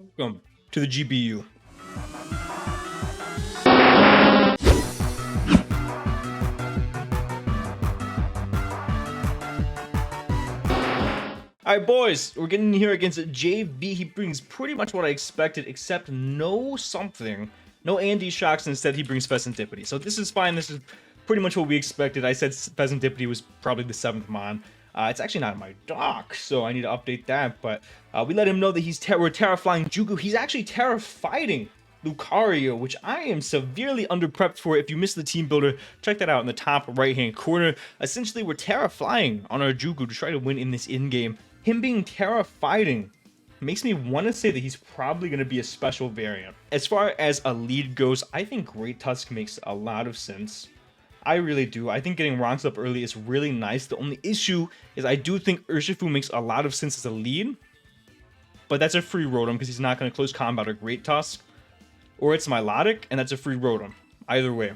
Welcome to the GBU. Alright boys, we're getting here against JV. He brings pretty much what I expected, except no something. No Andy Shocks, instead he brings Pheasantipity. So this is fine, this is pretty much what we expected. I said Pheasantipity was probably the 7th Mon. It's actually not in my doc, so I need to update that, but we let him know that we're Terraflying Jugu. He's actually Terra-fighting Lucario, which I am severely under-prepped for. If you missed the team builder, check that out in the top right-hand corner. Essentially, we're Terra-flying on our Jugu to try to win in this in-game. Him being Terra-fighting makes me want to say that he's probably going to be a special variant. As far as a lead goes, I think Great Tusk makes a lot of sense. I really do. I think getting rocks up early is really nice. The only issue is I do think Urshifu makes a lot of sense as a lead, but that's a free Rotom because he's not going to close combat or Great Tusk. Or it's Milotic, and that's a free Rotom. Either way.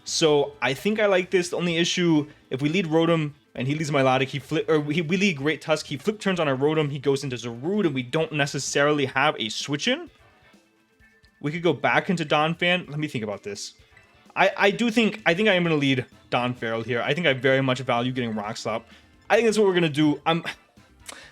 So I think I like this. The only issue, if we lead Rotom and he leads Milotic, we lead Great Tusk, he flip turns on our Rotom, he goes into Zarude, and we don't necessarily have a switch in. We could go back into Donphan. Let me think about this. I think I am going to lead Donpharrell here. I think I very much value getting rocks up. I think that's what we're going to do. I'm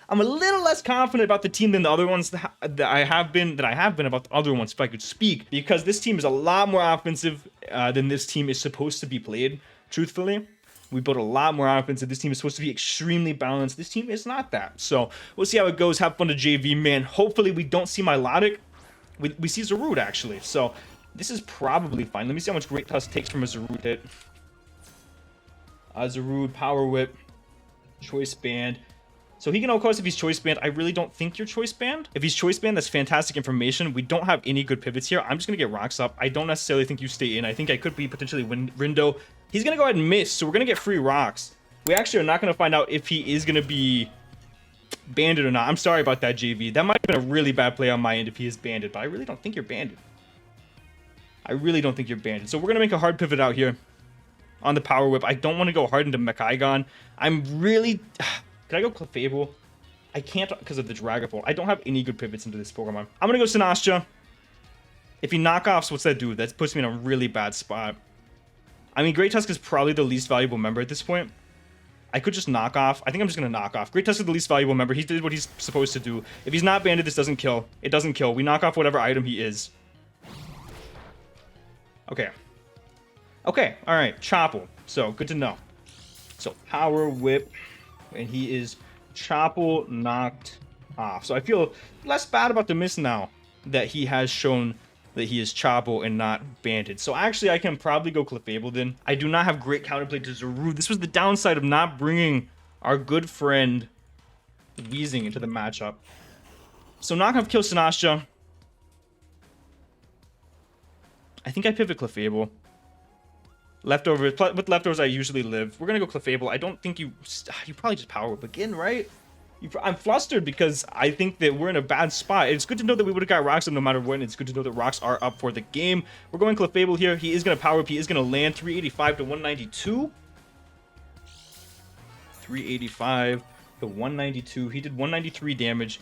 a little less confident about the team than the other ones that I have been about the other ones, if I could speak, because this team is a lot more offensive than this team is supposed to be played, truthfully. We built a lot more offensive. This team is supposed to be extremely balanced. This team is not that. So we'll see how it goes. Have fun to JV, man. Hopefully we don't see Milotic. We see Zarude, actually. So this is probably fine. Let me see how much Great Tusk takes from a Zarude hit. Zarude, Power Whip, Choice Band. So he can, of course, if he's Choice Band. I really don't think you're Choice Band. If he's Choice Band, that's fantastic information. We don't have any good pivots here. I'm just going to get rocks up. I don't necessarily think you stay in. I think I could be potentially Rindo. He's going to go ahead and miss, so we're going to get free rocks. We actually are not going to find out if he is going to be banded or not. I'm sorry about that, JV. That might have been a really bad play on my end if he is banded, but I really don't think you're banded. I really don't think you're banded. So we're going to make a hard pivot out here on the Power Whip. I don't want to go hard into Mechaigon. I'm really... Can I go Clefable? I can't because of the Dragapult. I don't have any good pivots into this Pokemon. I'm going to go SINISTCHA. If he knockoffs, what's that do? That puts me in a really bad spot. I mean, Great Tusk is probably the least valuable member at this point. I could just knock off. I think I'm just going to knock off. Great Tusk is the least valuable member. He did what he's supposed to do. If he's not banded, this doesn't kill. It doesn't kill. We knock off whatever item he is. Okay. Okay. All right. Chople. So, good to know. So, Power Whip. And he is Chople knocked off. So I feel less bad about the miss now that he has shown that he is Chople and not banded. So actually I can probably go Clefable then. I do not have great counterplay to Zarude. This was the downside of not bringing our good friend Weezing into the matchup. So not gonna kill SINISTCHA. I think I pivot Clefable. Leftovers, with leftovers I usually live. We're gonna go Clefable. I don't think you probably just Power Whip again, right? I'm flustered because I think that we're in a bad spot. It's good to know that we would have got rocks up no matter what. It's good to know that rocks are up for the game. We're going Clefable here. He is gonna Power Whip. He is gonna land 385 to 192. 385 to 192. He did 193 damage.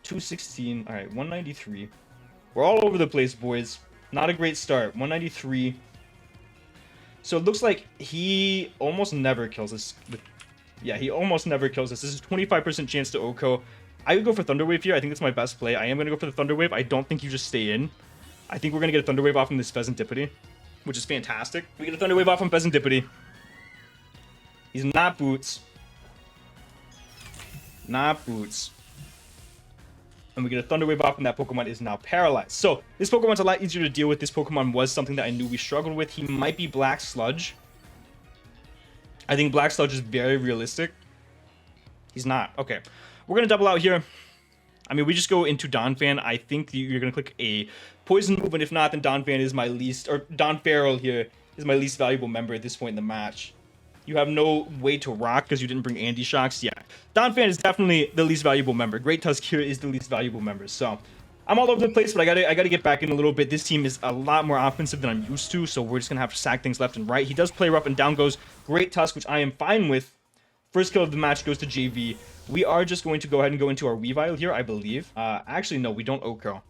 216. All right, 193. We're all over the place, boys. Not a great start. 193. So it looks like he almost never kills us. Yeah, he almost never kills us. This is 25% chance to OHKO. I would go for Thunder Wave here. I think that's my best play. I am going to go for the Thunder Wave. I don't think you just stay in. I think we're going to get a Thunder Wave off from this Pheasantipity, which is fantastic. We get a Thunder Wave off from Pheasantipity. He's not Boots. Not Boots. And we get a Thunder Wave off, and that Pokemon is now paralyzed. So, this Pokemon's a lot easier to deal with. This Pokemon was something that I knew we struggled with. He might be Black Sludge. I think Black Sludge is very realistic. He's not. Okay. We're going to double out here. I mean, we just go into Donphan. I think you're going to click a Poison move, and if not, then Donphan is my least... Or Donpharrell here is my least valuable member at this point in the match. You have no way to rock because you didn't bring Andy Shocks. Yeah, Donphan is definitely the least valuable member. Great Tusk here is the least valuable member. So I'm all over the place, but I gotta get back in a little bit. This team is a lot more offensive than I'm used to, so we're just gonna have to sack things left and right. He does play rough, and down goes Great Tusk, which I am fine with. First kill of the match goes to JV. We are just going to go ahead and go into our Weavile here, I believe. Actually, no, we don't OHKO.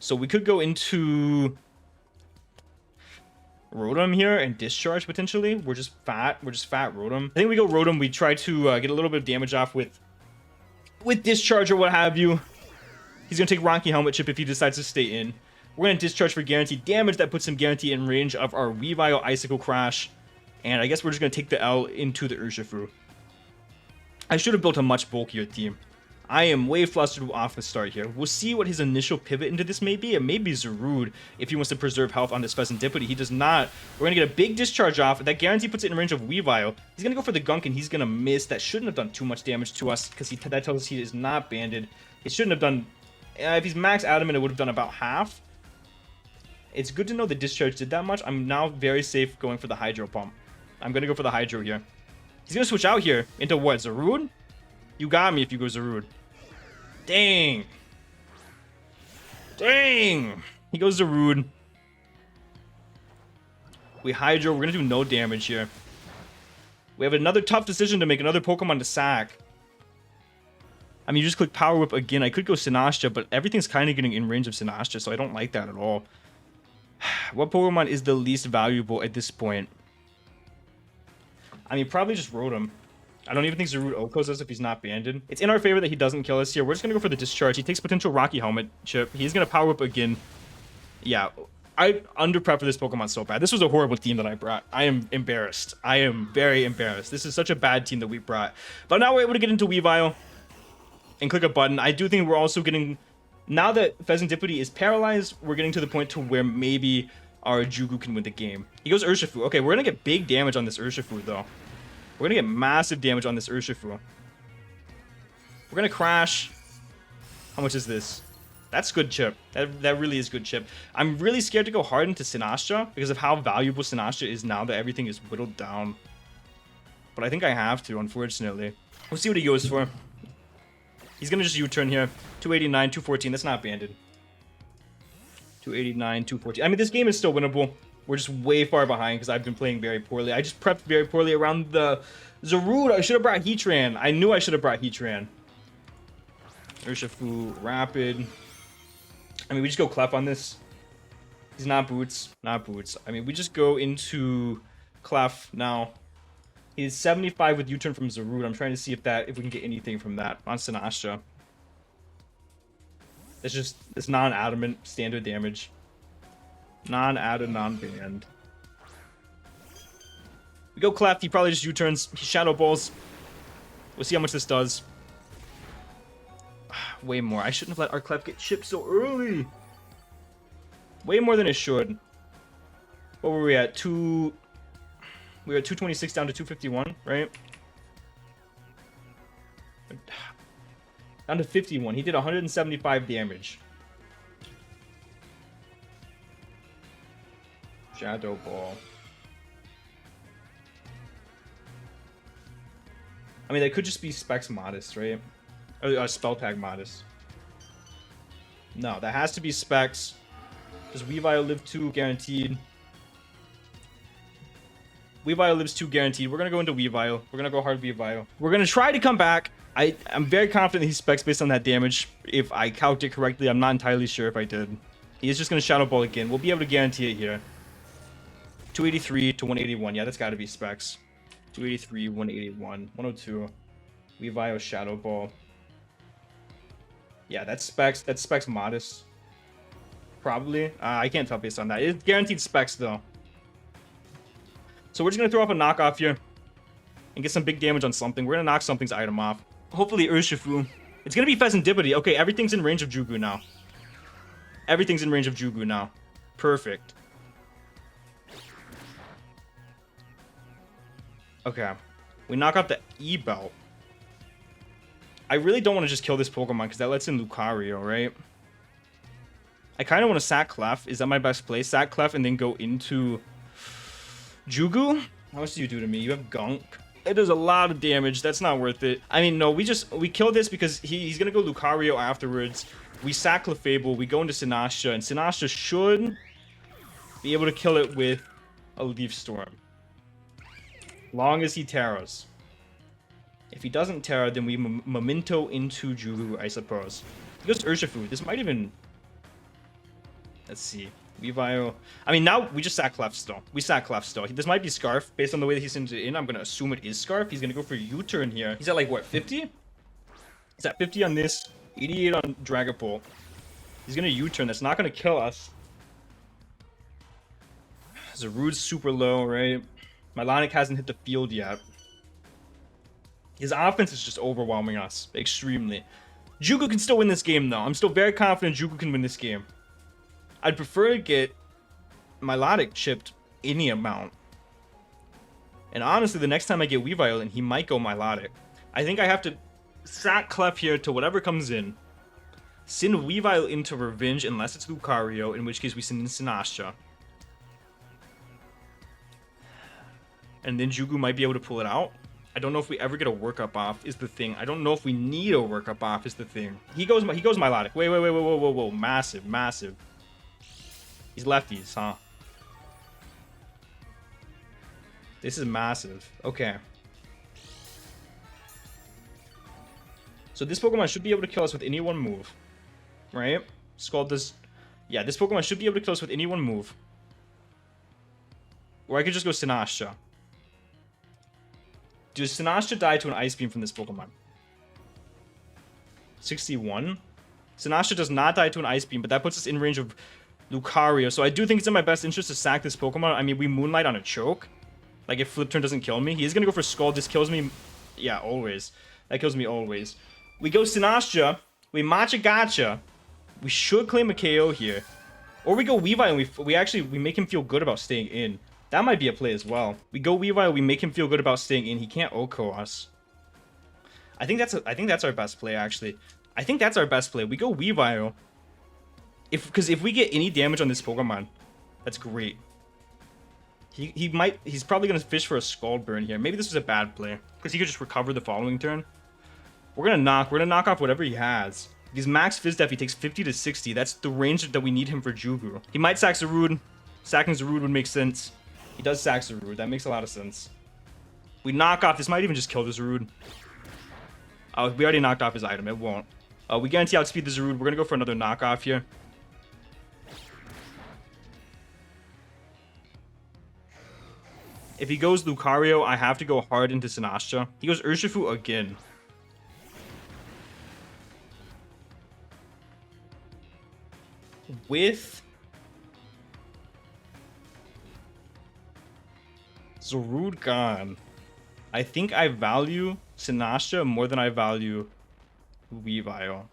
So we could go into Rotom here and Discharge potentially. We're just fat Rotom. I think we go Rotom. We try to get a little bit of damage off with Discharge or what have you. He's going to take Ronki Helmet Chip if he decides to stay in. We're going to Discharge for guaranteed damage. That puts him guaranteed in range of our Weavile Icicle Crash. And I guess we're just going to take the L into the Urshifu. I should have built a much bulkier team. I am way flustered off the start here. We'll see what his initial pivot into this may be. It may be Zarude if he wants to preserve health on this Pheasantipity. He does not. We're going to get a big Discharge off. That guarantee puts it in range of Weavile. He's going to go for the Gunk and he's going to miss. That shouldn't have done too much damage to us because that tells us he is not banded. It shouldn't have done... if he's max Adamant, it would have done about half. It's good to know the Discharge did that much. I'm now very safe going for the Hydro Pump. I'm going to go for the Hydro here. He's going to switch out here into what? Zarude? You got me if you go Zarude. Dang. Dang. He goes Zarude. We Hydro. We're going to do no damage here. We have another tough decision to make. Another Pokemon to sack. I mean, you just click Power Whip again. I could go SINISTCHA, but everything's kind of getting in range of SINISTCHA, so I don't like that at all. What Pokemon is the least valuable at this point? I mean, probably just Rotom. I don't even think Zarude Okos us if he's not banded. It's in our favor that he doesn't kill us here. We're just going to go for the Discharge. He takes potential Rocky Helmet Chip. He's going to Power Whip again. Yeah, I under-prepped for this Pokemon so bad. This was a horrible team that I brought. I am embarrassed. I am very embarrassed. This is such a bad team that we brought. But now we're able to get into Weavile and click a button. I do think we're also getting... Now that Pheasantipity is paralyzed, we're getting to the point to where maybe our Jugu can win the game. He goes Urshifu. Okay, we're going to get big damage on this Urshifu, though. We're going to get massive damage on this Urshifu. We're going to Crash. How much is this? That's good chip. That really is good chip. I'm really scared to go hard into SINISTCHA because of how valuable SINISTCHA is now that everything is whittled down. But I think I have to, unfortunately. We'll see what he goes for. He's going to just U-turn here. 289, 214. That's not banded. 289, 214. I mean, this game is still winnable. We're just way far behind because I've been playing very poorly. I just prepped very poorly around the Zarude. I should have brought Heatran. I knew I should have brought Heatran. Urshifu, Rapid. I mean, we just go Clef on this. He's not Boots. Not Boots. I mean, we just go into Clef now. He's 75 with U-turn from Zarude. I'm trying to see if we can get anything from that on SINISTCHA. It's non-adamant standard damage. Non-added, non-banned. We go Clef. He probably just U-turns. He Shadow Balls. We'll see how much this does. Way more. I shouldn't have let our Clef get chipped so early. Way more than it should. What were we at? We were at 226 down to 251, right? Down to 51. He did 175 damage. Shadow Ball. I mean, that could just be Specs Modest, right? Or Spell Tag Modest. No, that has to be Specs. Does Weavile live 2 guaranteed? Weavile lives 2 guaranteed. We're going to go into Weavile. We're going to go hard Weavile. We're going to try to come back. I'm very confident he's Specs based on that damage. If I calculated correctly, I'm not entirely sure if I did. He is just going to Shadow Ball again. We'll be able to guarantee it here. 283 to 181. Yeah, that's got to be Specs. 283, 181, 102. Weavile Shadow Ball. Yeah, that's Specs. That's Specs Modest. Probably. I can't tell based on that. It's guaranteed Specs, though. So we're just going to throw up a knockoff here. And get some big damage on something. We're going to knock something's item off. Hopefully Urshifu. It's going to be Pheasantipity. Okay, everything's in range of Jugu now. Everything's in range of Jugu now. Perfect. Okay. We knock out the E-Belt. I really don't want to just kill this Pokemon because that lets in Lucario, right? I kind of want to sack Clef. Is that my best play? Sack Clef and then go into Jugu? How much do you do to me? You have Gunk. It does a lot of damage. That's not worth it. I mean, no, we kill this because he's going to go Lucario afterwards. We sack Clefable. We go into SINISTCHA. And SINISTCHA should be able to kill it with a Leaf Storm. Long as he Terras. If he doesn't Terra, then we Memento into Jugu, I suppose. He goes Urshifu. This might even... Let's see. Weavile. I mean, now we just sack Clef still. We sack Clef still. This might be Scarf. Based on the way that he sends it in, I'm going to assume it is Scarf. He's going to go for U-turn here. He's at like, what, 50? He's at 50 on this. 88 on Dragapult. He's going to U-turn. That's not going to kill us. Zarude's super low, right? Milotic hasn't hit the field yet. His offense is just overwhelming us. Extremely. Jugu can still win this game, though. I'm still very confident Jugu can win this game. I'd prefer to get Milotic chipped any amount. And honestly, the next time I get Weavile in, he might go Milotic. I think I have to sack Clef here to whatever comes in. Send Weavile into Revenge unless it's Lucario, in which case we send in SINISTCHA. And then Jugu might be able to pull it out. I don't know if we ever get a workup off is the thing. I don't know if we need a workup off is the thing. He goes Milotic. Wait, whoa. Massive. He's lefties, huh? This is massive. Okay. So this Pokemon should be able to kill us with any one move. Right? Scald this. Yeah, this Pokemon should be able to kill us with any one move. Or I could just go SINISTCHA. Does SINISTCHA die to an Ice Beam from this Pokemon? 61? SINISTCHA does not die to an Ice Beam, but that puts us in range of Lucario. So I do think it's in my best interest to sack this Pokemon. I mean, we Moonlight on a choke. Like, if Flip Turn doesn't kill me. He is going to go for Scald. This kills me. Yeah, always. That kills me always. We go SINISTCHA. We Matcha Gotcha. We should claim a KO here. Or we go Weavile and we make him feel good about staying in. That might be a play as well. We go Weavile, we make him feel good about staying in. He can't OHKO us. I think that's our best play, actually. I think that's our best play. We go Weavile. Because if we get any damage on this Pokemon, that's great. He's probably gonna fish for a Scald Burn here. Maybe this was a bad play. Because he could just recover the following turn. We're gonna knock off whatever he has. If he's max Fizz Def, he takes 50 to 60. That's the range that we need him for Jugu. He might sack Zarude. Sacking Zarude would make sense. He does sack Zarude. That makes a lot of sense. We knock off. This might even just kill the Zarude. Oh, we already knocked off his item. It won't. We guarantee outspeed the Zarude. We're gonna go for another knockoff here. If he goes Lucario, I have to go hard into SINISTCHA. He goes Urshifu again. With Zarude gone, I think I value SINISTCHA more than I value Weavile.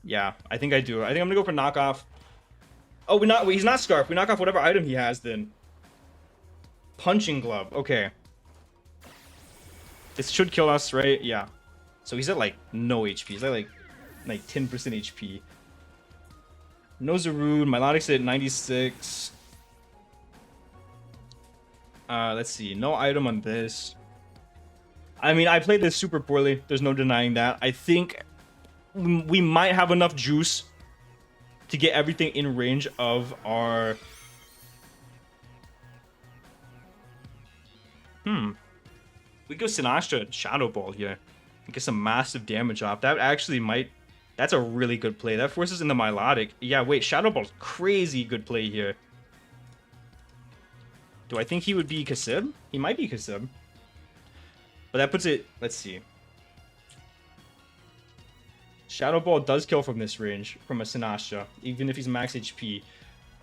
Yeah, I think I do. I think I'm gonna go for knockoff. Oh, he's not Scarf. We knock off whatever item he has then. Punching Glove. Okay. This should kill us, right? Yeah. So he's at like no HP. He's at like 10% HP. No Zarude. Milotic's at 96. Let's see. No item on this. I mean, I played this super poorly. There's no denying that. I think we might have enough juice to get everything in range of our... We go SINISTCHA Shadow Ball here. And get some massive damage off. That actually might... That's a really good play. That forces in the Milotic. Yeah, wait. Shadow Ball's crazy good play here. Do I think he would be Kasib? He might be Kasib. But that puts it... Let's see. Shadow Ball does kill from this range, from a SINISTCHA, even if he's max HP.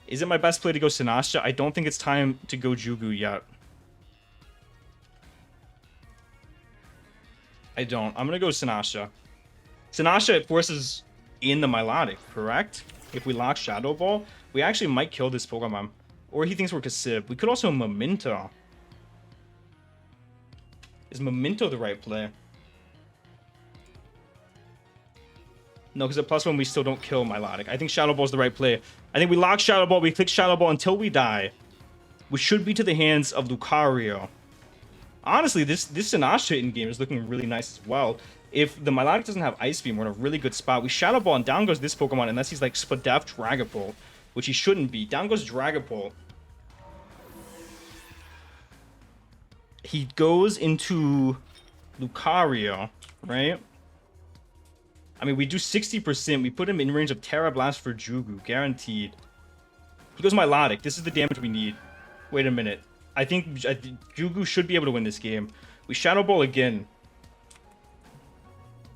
Is it my best play to go SINISTCHA? I don't think it's time to go Jugu yet. I don't. I'm going to go SINISTCHA. SINISTCHA, it forces in the Milotic, correct? If we lock Shadow Ball, we actually might kill this Pokemon. Or he thinks we're Kasib. We could also Memento. Is Memento the right play? No, because at +1 we still don't kill Milotic. I think Shadow Ball is the right play. I think we lock Shadow Ball, we click Shadow Ball until we die. We should be to the hands of Lucario. Honestly, this SINISTCHA in-game is looking really nice as well. If the Milotic doesn't have Ice Beam, we're in a really good spot. We Shadow Ball and down goes this Pokemon unless he's like Spadef Dragapult, which he shouldn't be. Down goes Dragapult. He goes into Lucario, right? I mean, we do 60%. We put him in range of Terra Blast for Jugu, guaranteed. He goes Milotic. This is the damage we need. Wait a minute. I think Jugu should be able to win this game. We Shadow Ball again.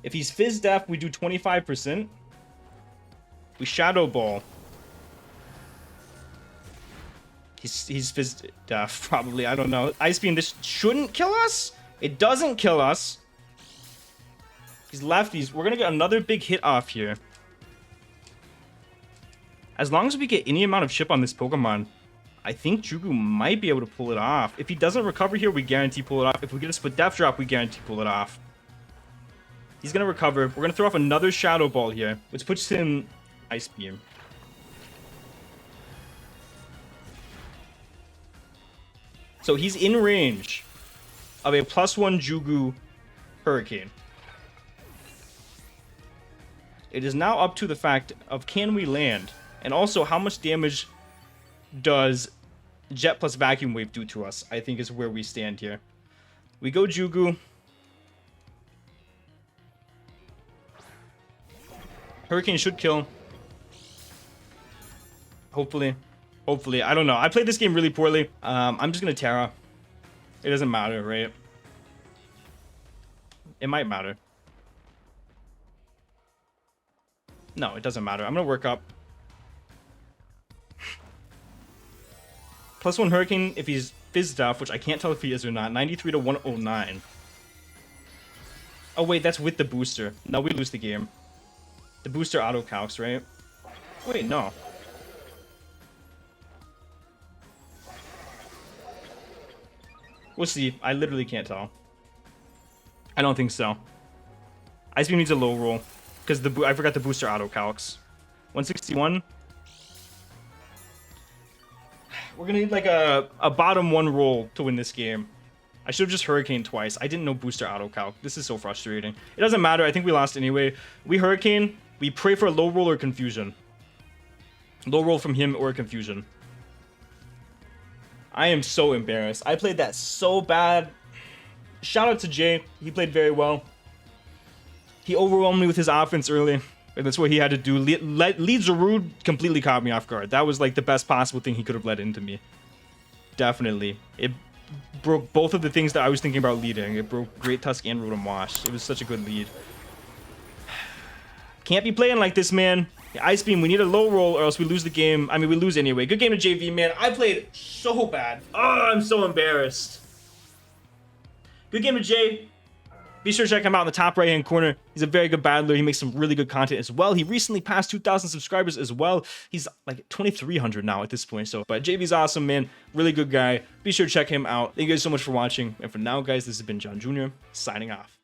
If he's Fizz Def, we do 25%. We Shadow Ball. He's Fizz Def, probably. I don't know. Ice Beam, this shouldn't kill us. It doesn't kill us. He's lefties. We're going to get another big hit off here. As long as we get any amount of chip on this Pokemon, I think Jugu might be able to pull it off. If he doesn't recover here, we guarantee pull it off. If we get a split Def Drop, we guarantee pull it off. He's going to recover. We're going to throw off another Shadow Ball here, which puts him Ice Beam. So he's in range of a +1 Jugu Hurricane. It is now up to the fact of can we land, and also how much damage does Jet plus Vacuum Wave do to us, I think is where we stand here. We go Jugu. Hurricane should kill. Hopefully. Hopefully. I don't know. I played this game really poorly. I'm just going to Terra. It doesn't matter, right? It might matter. No, it doesn't matter. I'm going to work up. +1 Hurricane if he's Fizzed off, which I can't tell if he is or not. 93 to 109. Oh, wait, that's with the booster. No, we lose the game. The booster auto calcs, right? Wait, no. We'll see. I literally can't tell. I don't think so. Ice Beam needs a low roll. Because I forgot the booster auto calcs. 161. We're going to need like a bottom one roll to win this game. I should have just Hurricane twice. I didn't know booster auto calc. This is so frustrating. It doesn't matter. I think we lost anyway. We Hurricane. We pray for a low roll or confusion. Low roll from him or confusion. I am so embarrassed. I played that so bad. Shout out to Jay. He played very well. He overwhelmed me with his offense early. And that's what he had to do. Lead Zarude completely caught me off guard. That was like the best possible thing he could have led into me. Definitely. It broke both of the things that I was thinking about leading. It broke Great Tusk and Rotom Wash. It was such a good lead. Can't be playing like this, man. Ice Beam, we need a low roll or else we lose the game. I mean, we lose anyway. Good game to JV, man. I played so bad. Oh, I'm so embarrassed. Good game to Jay. Be sure to check him out in the top right-hand corner. He's a very good battler. He makes some really good content as well. He recently passed 2,000 subscribers as well. He's like 2,300 now at this point. So, but JV's awesome, man. Really good guy. Be sure to check him out. Thank you guys so much for watching. And for now, guys, this has been John Jr. signing off.